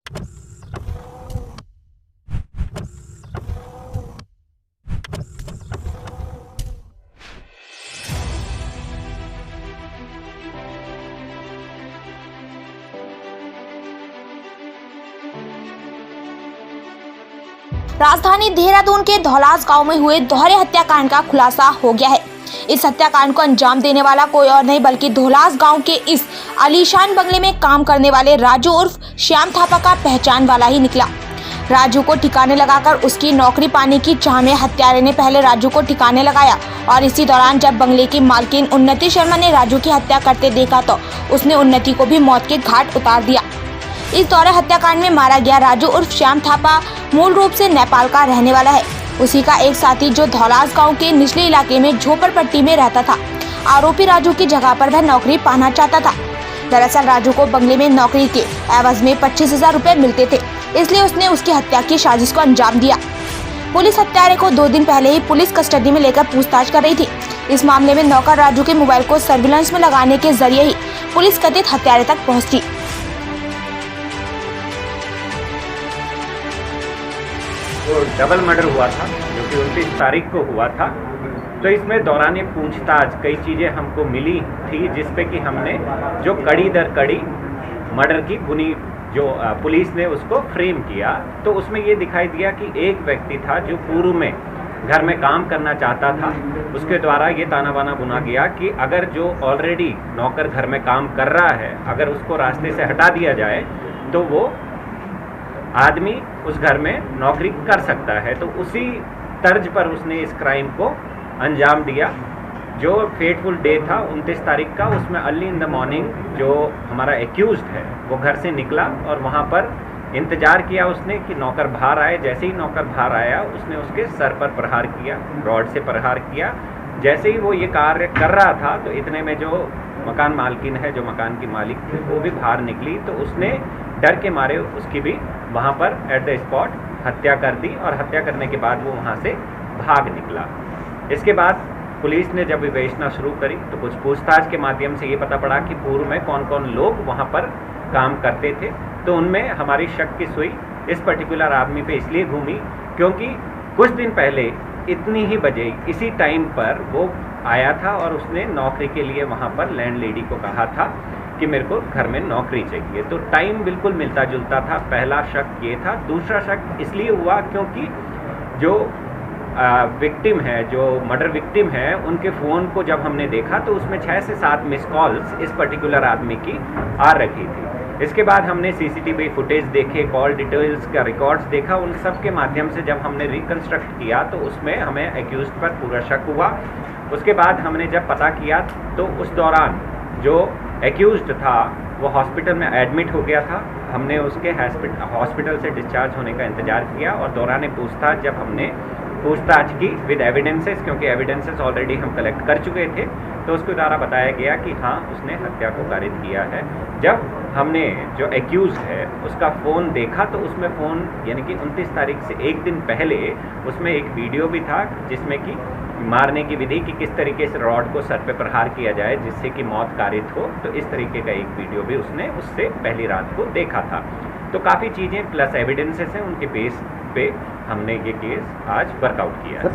राजधानी देहरादून के धौलास गांव में हुए दोहरे हत्याकांड का खुलासा हो गया है। इस हत्याकांड को अंजाम देने वाला कोई और नहीं बल्कि धौलास गांव के इस आलीशान बंगले में काम करने वाले राजू उर्फ श्याम थापा का पहचान वाला ही निकला। राजू को ठिकाने लगाकर उसकी नौकरी पाने की चाह में हत्यारे ने पहले राजू को ठिकाने लगाया और इसी दौरान जब बंगले की मालकिन उन्नति शर्मा ने राजू की हत्या करते देखा तो उसने उन्नति को भी मौत के घाट उतार दिया। इस दौरे हत्याकांड में मारा गया राजू उर्फ श्याम थापा मूल रूप से नेपाल का रहने वाला है। उसी का एक साथी जो धौलास गांव के निचले इलाके में झोपड़पट्टी में रहता था। आरोपी राजू की जगह पर वह नौकरी पाना चाहता था। दरअसल राजू को बंगले में नौकरी के एवज में 25,000 रुपए मिलते थे, इसलिए उसने उसकी हत्या की साजिश को अंजाम दिया। पुलिस हत्यारे को 2 दिन पहले ही पुलिस कस्टडी में लेकर पूछताछ कर रही थी। इस मामले में नौकर राजू के मोबाइल को सर्विलांस में लगाने के जरिए ही पुलिस कथित हत्यारे तक पहुँची। वो डबल मर्डर हुआ था जो कि 29 तारीख को हुआ था। तो इसमें दौरान पूछताछ कई चीज़ें हमको मिली थी जिस पे कि हमने जो कड़ी दर कड़ी मर्डर की बुनी जो पुलिस ने उसको फ्रेम किया। तो उसमें ये दिखाई दिया कि एक व्यक्ति था जो पूर्व में घर में काम करना चाहता था। उसके द्वारा ये ताना बाना बुना गया कि अगर जो ऑलरेडी नौकर घर में काम कर रहा है अगर उसको रास्ते से हटा दिया जाए तो वो आदमी उस घर में नौकरी कर सकता है। तो उसी तर्ज पर उसने इस क्राइम को अंजाम दिया। जो फेटफुल डे था 29 तारीख का, उसमें अर्ली इन द मॉर्निंग जो हमारा एक्यूज्ड है वो घर से निकला और वहाँ पर इंतज़ार किया उसने कि नौकर बाहर आए। जैसे ही नौकर बाहर आया उसने उसके सर पर प्रहार किया, रॉड से प्रहार किया। जैसे ही वो ये कार्य कर रहा था तो इतने में जो मकान मालकिन है, जो मकान की मालिक थी, वो भी बाहर निकली। तो उसने डर के मारे उसकी भी वहाँ पर एट द स्पॉट हत्या कर दी और हत्या करने के बाद वो वहाँ से भाग निकला। इसके बाद पुलिस ने जब विवेचना शुरू करी तो कुछ पूछताछ के माध्यम से ये पता पड़ा कि पूर्व में कौन कौन लोग वहाँ पर काम करते थे। तो उनमें हमारी शक की सुई इस पर्टिकुलर आदमी पे इसलिए घूमी क्योंकि कुछ दिन पहले इतनी ही बजे इसी टाइम पर वो आया था और उसने नौकरी के लिए वहाँ पर लैंड लेडी को कहा था कि मेरे को घर में नौकरी चाहिए। तो टाइम बिल्कुल मिलता जुलता था। पहला शक ये था। दूसरा शक इसलिए हुआ क्योंकि जो विक्टिम है, जो मर्डर विक्टिम है, उनके फ़ोन को जब हमने देखा तो उसमें 6 से 7 मिस कॉल्स इस पर्टिकुलर आदमी की आ रही थी। इसके बाद हमने सीसीटीवी फुटेज देखे, कॉल डिटेल्स का रिकॉर्ड्स देखा। उन सब के माध्यम से जब हमने रिकन्स्ट्रक्ट किया तो उसमें हमें एक्यूज पर पूरा शक हुआ। उसके बाद हमने जब पता किया तो उस दौरान जो एक्यूज्ड था वो हॉस्पिटल में एडमिट हो गया था। हमने उसके हॉस्पिटल से डिस्चार्ज होने का इंतज़ार किया और दौरान पूछताछ जब हमने पूछताछ की विद एविडेंसेस, क्योंकि एविडेंसेस ऑलरेडी हम कलेक्ट कर चुके थे, तो उसके द्वारा बताया गया कि हाँ उसने हत्या को कारित किया है। जब हमने जो एक्यूज है उसका फ़ोन देखा तो उसमें फ़ोन यानी कि 29 तारीख से एक दिन पहले उसमें एक वीडियो भी था जिसमें कि मारने की विधि कि किस तरीके से रॉड को सर पे प्रहार किया जाए जिससे कि मौत कारित हो। तो इस तरीके का एक वीडियो भी उसने उससे पहली रात को देखा था। तो काफ़ी चीज़ें प्लस एविडेंसेस हैं, उनके बेस पे हमने ये केस आज वर्कआउट किया है।